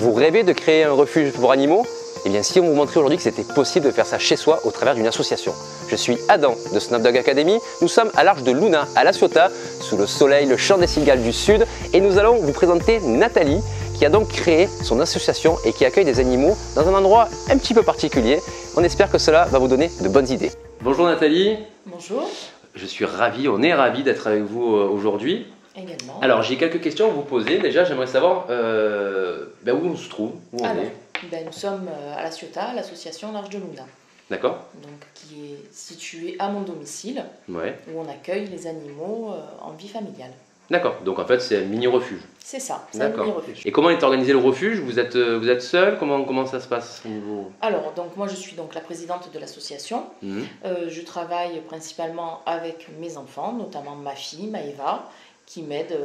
Vous rêvez de créer un refuge pour animaux? Eh bien, si on vous montrait aujourd'hui que c'était possible de faire ça chez soi au travers d'une association. Je suis Adam de Snapdog Academy. Nous sommes à l'arche de Luna, à La Ciotat, sous le soleil, le chant des cigales du sud. Et nous allons vous présenter Nathalie, qui a donc créé son association et qui accueille des animaux dans un endroit un petit peu particulier. On espère que cela va vous donner de bonnes idées. Bonjour Nathalie. Bonjour. Je suis ravi, on est ravis d'être avec vous aujourd'hui. Également. Alors j'ai quelques questions à vous poser. Déjà j'aimerais savoir où on se trouve, où on est. Nous sommes à La Ciotat, l'association l'Arche de Luna. D'accord. Donc qui est située à mon domicile, Ouais. où on accueille les animaux en vie familiale. D'accord, donc en fait c'est un mini-refuge. C'est ça, c'est un mini-refuge. Et comment est organisé le refuge? Vous êtes seul? Comment ça se passe au niveau... Alors, donc moi je suis donc la présidente de l'association. Je travaille principalement avec mes enfants, notamment ma fille, Maëva, qui m'aide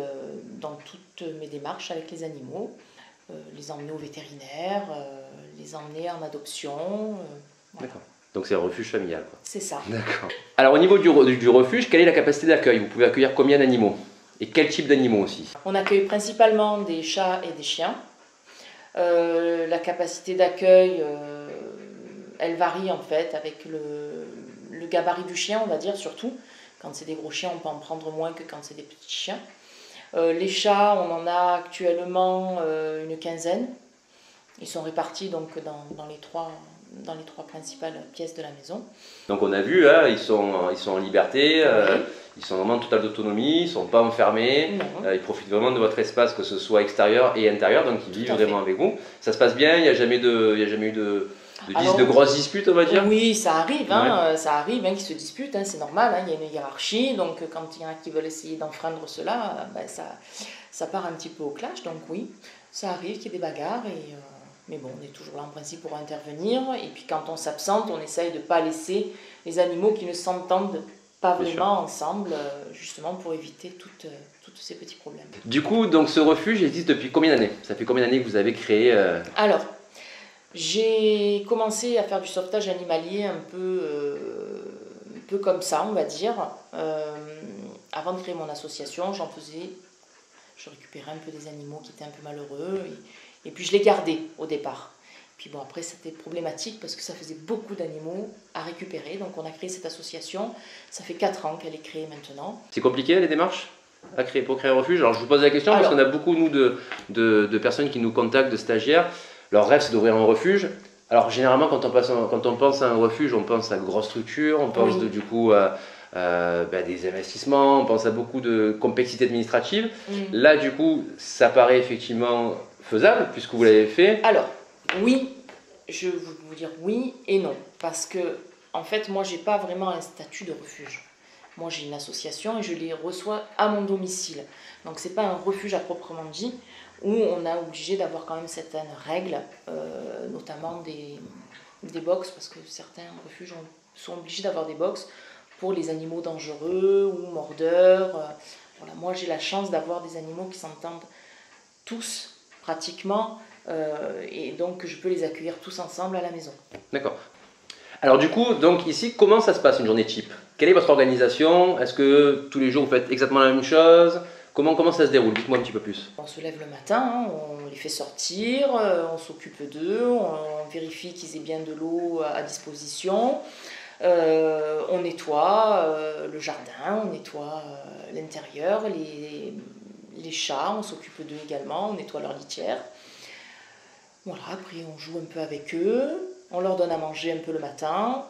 dans toutes mes démarches avec les animaux. Les emmener au vétérinaire, les emmener en adoption. Voilà. D'accord. Donc c'est un refuge familial. C'est ça. D'accord. Alors au niveau du refuge, quelle est la capacité d'accueil? Vous pouvez accueillir combien d'animaux? Et quel type d'animaux aussi? On accueille principalement des chats et des chiens. La capacité d'accueil, elle varie en fait avec le gabarit du chien, on va dire surtout. Quand c'est des gros chiens, on peut en prendre moins que quand c'est des petits chiens. Les chats, on en a actuellement une quinzaine. Ils sont répartis donc dans les trois principales pièces de la maison. Donc on a vu, hein, ils sont en liberté, oui. Ils sont vraiment en totale autonomie, ils ne sont pas enfermés, ils profitent vraiment de votre espace, que ce soit extérieur et intérieur, donc ils vivent vraiment avec vous. Ça se passe bien, il n'y a jamais eu de grosses disputes, on va dire? Oui, ça arrive, ça arrive qu'ils se disputent, c'est normal, il y a une hiérarchie, donc quand il y en a qui veulent essayer d'enfreindre cela, ça part un petit peu au clash, donc oui, ça arrive qu'il y ait des bagarres, mais bon, on est toujours là en principe pour intervenir, et puis quand on s'absente, on essaye de ne pas laisser les animaux qui ne s'entendent pas vraiment ensemble, justement pour éviter tous ces petits problèmes. Du coup, donc ce refuge existe depuis combien d'années? Ça fait combien d'années que vous avez créé Alors, j'ai commencé à faire du sauvetage animalier un peu comme ça, on va dire. Avant de créer mon association, je récupérais un peu des animaux qui étaient un peu malheureux, et puis je les gardais au départ. Puis bon, après c'était problématique parce que ça faisait beaucoup d'animaux à récupérer, donc on a créé cette association. Ça fait 4 ans qu'elle est créée maintenant. C'est compliqué les démarches pour créer un refuge? Alors je vous pose la question parce qu'on a beaucoup nous de personnes qui nous contactent, de stagiaires. Leur rêve c'est d'ouvrir un refuge. Alors généralement quand on pense à un refuge, on pense à une grosse structure, on pense du coup à des investissements, on pense à beaucoup de complexité administrative. Là du coup ça paraît effectivement faisable puisque vous l'avez fait. Alors oui, je vais vous dire oui et non, parce que en fait moi j'ai pas vraiment un statut de refuge. Moi j'ai une association et je les reçois à mon domicile, donc c'est pas un refuge à proprement dit, où on a obligé d'avoir quand même certaines règles, notamment des box, parce que certains refuges sont obligés d'avoir des box pour les animaux dangereux ou mordeurs. Voilà, moi j'ai la chance d'avoir des animaux qui s'entendent tous pratiquement, et donc je peux les accueillir tous ensemble à la maison. D'accord. Alors du coup, donc ici, comment ça se passe une journée type? Quelle est votre organisation? Est-ce que tous les jours vous faites exactement la même chose? Comment ça se déroule? Dites-moi un petit peu plus. On se lève le matin, on les fait sortir, on s'occupe d'eux, on vérifie qu'ils aient bien de l'eau à disposition, on nettoie le jardin, on nettoie l'intérieur, les chats, on s'occupe d'eux également, on nettoie leur litière. Voilà, après on joue un peu avec eux, on leur donne à manger un peu le matin.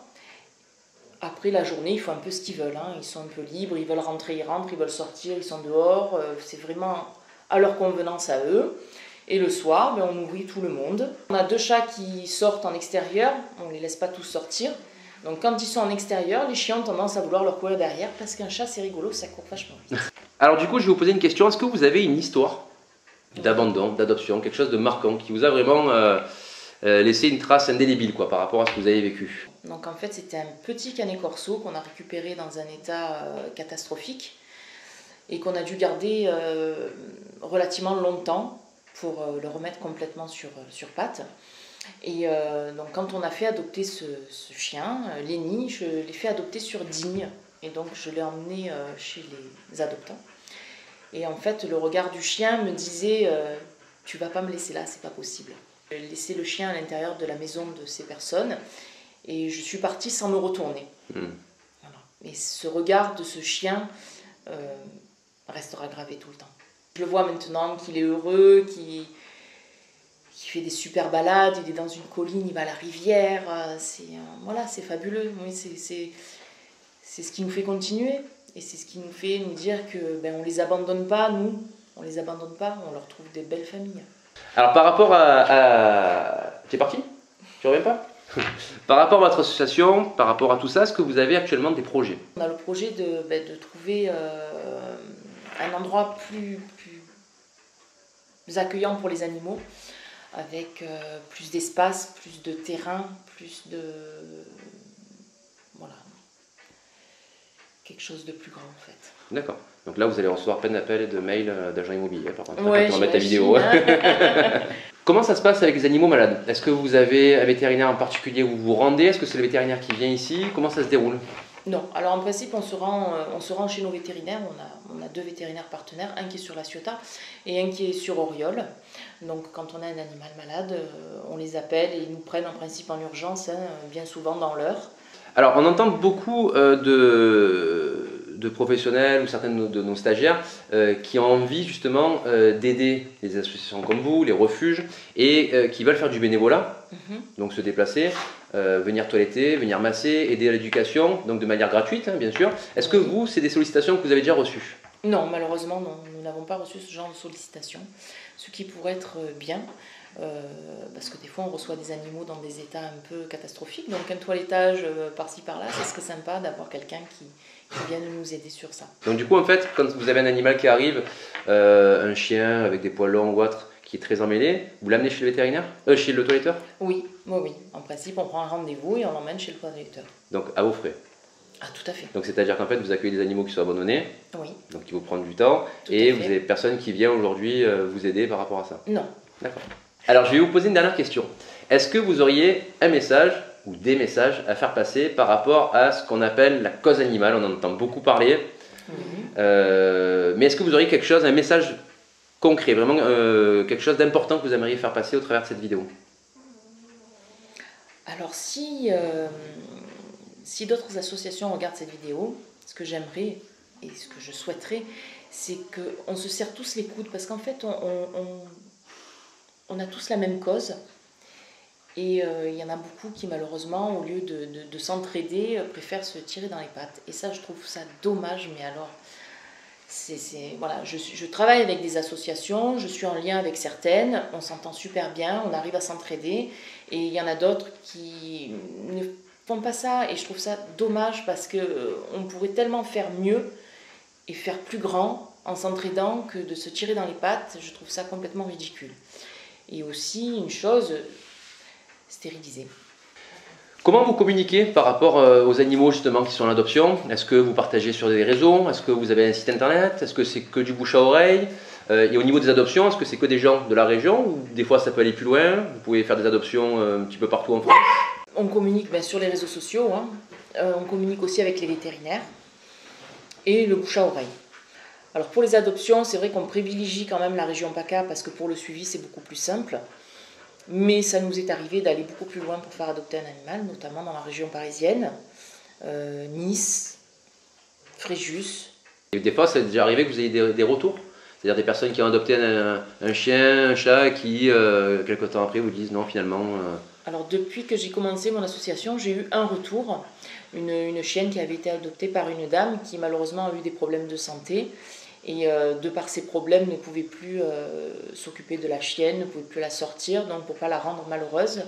Après la journée, ils font un peu ce qu'ils veulent, ils sont un peu libres, ils veulent rentrer, ils rentrent, ils veulent sortir, ils sont dehors, c'est vraiment à leur convenance à eux. Et le soir, on nourrit tout le monde. On a 2 chats qui sortent en extérieur, on ne les laisse pas tous sortir. Donc quand ils sont en extérieur, les chiens ont tendance à vouloir leur courir derrière, parce qu'un chat c'est rigolo, ça court vachement vite. Alors du coup, je vais vous poser une question, est-ce que vous avez une histoire d'abandon, d'adoption, quelque chose de marquant qui vous a vraiment laissé une trace indélébile par rapport à ce que vous avez vécu? Donc en fait c'était un petit canet corso qu'on a récupéré dans un état catastrophique et qu'on a dû garder relativement longtemps pour le remettre complètement sur pattes. Et donc quand on a fait adopter ce chien, Lenny, je l'ai fait adopter sur Digne, et donc je l'ai emmené chez les adoptants. Et en fait le regard du chien me disait tu vas pas me laisser là, c'est pas possible. J'ai laissé le chien à l'intérieur de la maison de ces personnes et je suis partie sans me retourner. Voilà. Et ce regard de ce chien restera gravé tout le temps. Je le vois maintenant qu'il est heureux, qu'il fait des super balades, il est dans une colline, il va à la rivière, voilà, c'est fabuleux. Oui, c'est ce qui nous fait continuer et c'est ce qui nous fait nous dire que on les abandonne pas, nous, on les abandonne pas, on leur trouve des belles familles. Alors par rapport Tu es parti? Tu reviens pas? Par rapport à votre association, par rapport à tout ça, est-ce que vous avez actuellement des projets? On a le projet de trouver un endroit plus accueillant pour les animaux, avec plus d'espace, plus de terrain, plus de... Voilà. Quelque chose de plus grand en fait. D'accord. Donc là, vous allez recevoir plein d'appels et de mails d'agents immobiliers, par contre, Ouais, quand on va mettre la vidéo. Comment ça se passe avec les animaux malades? Est-ce que vous avez un vétérinaire en particulier où vous vous rendez? Est-ce que c'est le vétérinaire qui vient ici? Comment ça se déroule? Non, alors en principe on se rend chez nos vétérinaires, on a 2 vétérinaires partenaires, un qui est sur La Ciotat et un qui est sur Auriol. Donc quand on a un animal malade, on les appelle et ils nous prennent en principe en urgence, bien souvent dans l'heure. Alors on entend beaucoup de professionnels ou certains de nos stagiaires qui ont envie justement d'aider les associations comme vous, les refuges, et qui veulent faire du bénévolat, donc se déplacer, venir toiletter, venir masser, aider à l'éducation, donc de manière gratuite hein, bien sûr. Est-ce que vous, c'est des sollicitations que vous avez déjà reçues? Non, malheureusement non, nous n'avons pas reçu ce genre de sollicitations, ce qui pourrait être bien. Parce que des fois on reçoit des animaux dans des états un peu catastrophiques, donc un toilettage par-ci par-là, ça serait sympa d'avoir quelqu'un qui vienne nous aider sur ça. Donc du coup en fait, quand vous avez un animal qui arrive, un chien avec des poils longs ou autre, qui est très emmêlé, vous l'amenez chez le vétérinaire? Chez le toiletteur? Oui, en principe on prend un rendez-vous et on l'emmène chez le toiletteur. Donc à vos frais? Ah tout à fait. Donc c'est-à-dire qu'en fait vous accueillez des animaux qui sont abandonnés, oui. Donc il vous prendre du temps, et vous n'avez personne qui vient aujourd'hui vous aider par rapport à ça? Non. D'accord. Alors je vais vous poser une dernière question. Est-ce que vous auriez un message ou des messages à faire passer par rapport à ce qu'on appelle la cause animale? On en entend beaucoup parler. Mais est-ce que vous auriez quelque chose, un message concret, vraiment quelque chose d'important que vous aimeriez faire passer au travers de cette vidéo? Alors si d'autres associations regardent cette vidéo, ce que j'aimerais et ce que je souhaiterais, c'est qu'on se serre tous les coudes, parce qu'en fait on a tous la même cause et il y en a beaucoup qui malheureusement au lieu de s'entraider préfèrent se tirer dans les pattes, et ça je trouve ça dommage. Mais alors voilà, je travaille avec des associations, je suis en lien avec certaines, on s'entend super bien, on arrive à s'entraider, et il y en a d'autres qui ne font pas ça, et je trouve ça dommage parce qu'on pourrait tellement faire mieux et faire plus grand en s'entraidant que de se tirer dans les pattes. Je trouve ça complètement ridicule. Et aussi, une chose, stériliser. Comment vous communiquez par rapport aux animaux justement qui sont en adoption? Est-ce que vous partagez sur des réseaux? Est-ce que vous avez un site internet? Est-ce que c'est que du bouche à oreille? Et au niveau des adoptions, est-ce que c'est que des gens de la région, ou des fois ça peut aller plus loin? Vous pouvez faire des adoptions un petit peu partout en France? On communique sur les réseaux sociaux, hein. On communique aussi avec les vétérinaires et le bouche à oreille. Alors pour les adoptions, c'est vrai qu'on privilégie quand même la région PACA parce que pour le suivi c'est beaucoup plus simple. Mais ça nous est arrivé d'aller beaucoup plus loin pour faire adopter un animal, notamment dans la région parisienne, Nice, Fréjus. Et des fois, c'est déjà arrivé que vous ayez des retours? C'est-à-dire des personnes qui ont adopté un chien, un chat, qui, quelque temps après, vous disent non, finalement... Alors depuis que j'ai commencé mon association, j'ai eu un retour. Une chienne qui avait été adoptée par une dame qui malheureusement a eu des problèmes de santé. Et de par ces problèmes, ne pouvait plus s'occuper de la chienne, ne pouvait plus la sortir. Donc pour ne pas la rendre malheureuse,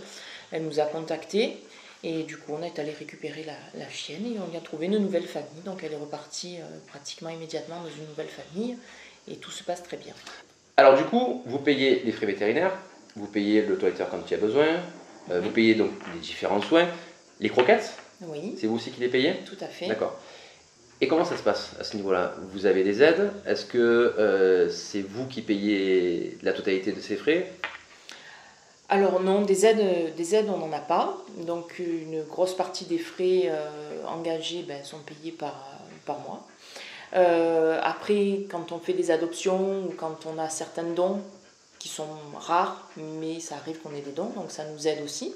elle nous a contactés. Et du coup, on est allé récupérer la chienne et on y a trouvé une nouvelle famille. Donc elle est repartie pratiquement immédiatement dans une nouvelle famille. Et tout se passe très bien. Alors du coup, vous payez les frais vétérinaires, vous payez le toiletteur quand il y a besoin, vous payez donc les différents soins. Les croquettes, oui. C'est vous aussi qui les payez? Tout à fait. D'accord. Et comment ça se passe à ce niveau-là? Vous avez des aides? Est-ce que c'est vous qui payez la totalité de ces frais? Alors non, des aides on n'en a pas. Donc une grosse partie des frais engagés sont payés par mois. Après, quand on fait des adoptions ou quand on a certains dons, qui sont rares, mais ça arrive qu'on ait des dons, donc ça nous aide aussi.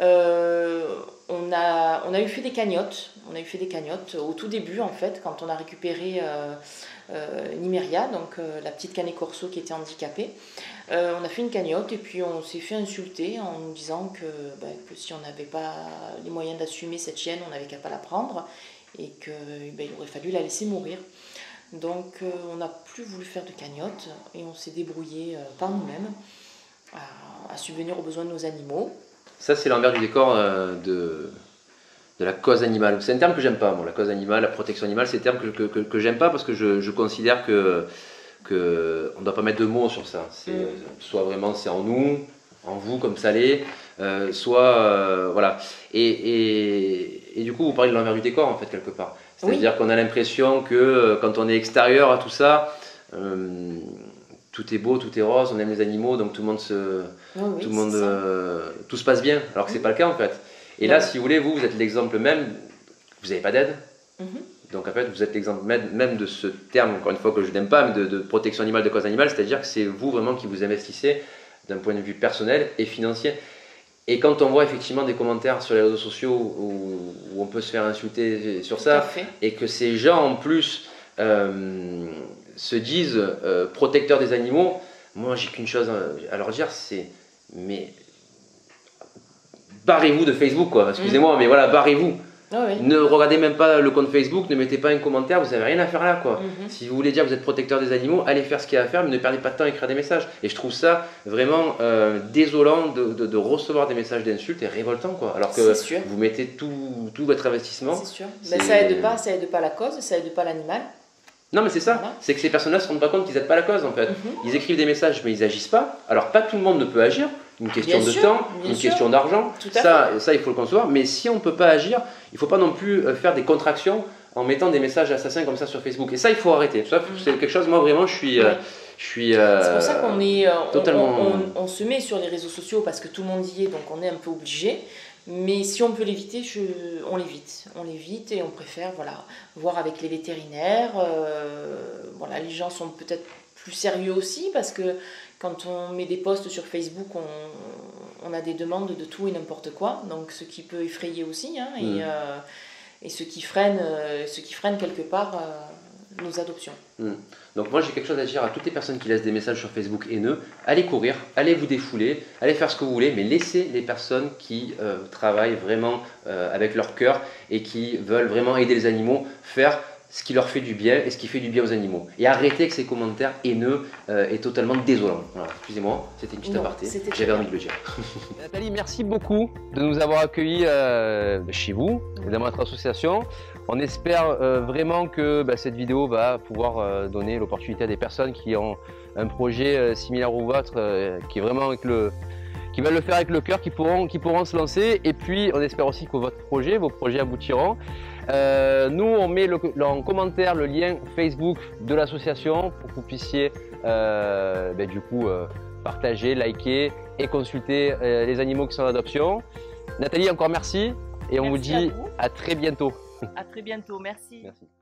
On a eu fait des cagnottes. On a eu fait des cagnottes au tout début, en fait, quand on a récupéré Nimeria, donc la petite canet corso qui était handicapée. On a fait une cagnotte et puis on s'est fait insulter en nous disant que si on n'avait pas les moyens d'assumer cette chienne, on n'avait qu'à pas la prendre et qu'il aurait fallu la laisser mourir. Donc on n'a plus voulu faire de cagnotte et on s'est débrouillé par nous-mêmes à subvenir aux besoins de nos animaux. Ça, c'est l'envers du décor de la cause animale. C'est un terme que j'aime pas, moi, la cause animale, la protection animale, c'est un terme que j'aime pas parce que je considère que on ne doit pas mettre de mots sur ça. Soit vraiment c'est en nous, en vous comme ça l'est, soit voilà. Et du coup, vous parlez de l'envers du décor en fait quelque part. C'est-à-dire qu'on a l'impression que quand on est extérieur à tout ça, tout est beau, tout est rose, on aime les animaux, donc tout se passe bien, alors que c'est pas le cas en fait. Et là, si vous voulez, vous êtes l'exemple même, vous n'avez pas d'aide. Donc en fait, vous êtes l'exemple même de ce terme, encore une fois que je n'aime pas, mais de protection animale, de cause animale, c'est-à-dire que c'est vous vraiment qui vous investissez d'un point de vue personnel et financier. Et quand on voit effectivement des commentaires sur les réseaux sociaux où on peut se faire insulter sur ça, et que ces gens en plus se disent protecteurs des animaux, moi j'ai qu'une chose à leur dire, c'est mais barrez-vous de Facebook quoi, excusez-moi, mais voilà, barrez-vous. Ne regardez même pas le compte Facebook, ne mettez pas un commentaire, vous n'avez rien à faire là quoi. Si vous voulez dire que vous êtes protecteur des animaux, allez faire ce qu'il y a à faire, mais ne perdez pas de temps à écrire des messages. Et je trouve ça vraiment désolant de recevoir des messages d'insultes et révoltant quoi. Alors que vous mettez tout votre investissement. C'est sûr. Ben, ça aide pas la cause, ça aide pas l'animal. Non mais c'est ça, c'est que ces personnes-là ne se rendent pas compte qu'ils n'aident pas la cause en fait. Ils écrivent des messages mais ils n'agissent pas. Alors pas tout le monde ne peut agir, une question de temps, une question d'argent, ça il faut le concevoir. Mais si on ne peut pas agir, il ne faut pas non plus faire des contractions en mettant des messages assassins comme ça sur Facebook. Et ça il faut arrêter. C'est quelque chose, moi vraiment je suis c'est pour ça qu'on est totalement... on se met sur les réseaux sociaux parce que tout le monde y est, donc on est un peu obligé. Mais si on peut l'éviter, on l'évite et on préfère voir avec les vétérinaires. Les gens sont peut-être plus sérieux aussi parce que quand on met des posts sur Facebook, on a des demandes de tout et n'importe quoi, donc ce qui peut effrayer aussi, et ce qui freine quelque part nos adoptions. Donc moi j'ai quelque chose à dire à toutes les personnes qui laissent des messages sur Facebook haineux, allez courir, allez vous défouler, allez faire ce que vous voulez, mais laissez les personnes qui travaillent vraiment avec leur cœur et qui veulent vraiment aider les animaux faire ce qui leur fait du bien et ce qui fait du bien aux animaux. Et arrêtez avec ces commentaires haineux et totalement désolants. Voilà, excusez-moi, c'était une petite aparté, j'avais envie de le dire. Nathalie, merci beaucoup de nous avoir accueillis chez vous, dans votre association. On espère vraiment que cette vidéo va pouvoir donner l'opportunité à des personnes qui ont un projet similaire au vôtre, qui est vraiment qui veulent le faire avec le cœur, qui pourront se lancer. Et puis on espère aussi que vos projets aboutiront. Nous on met en commentaire le lien Facebook de l'association pour que vous puissiez du coup partager, liker et consulter les animaux qui sont en adoption. Nathalie, encore merci et on vous dit à très bientôt. À très bientôt, merci. Merci.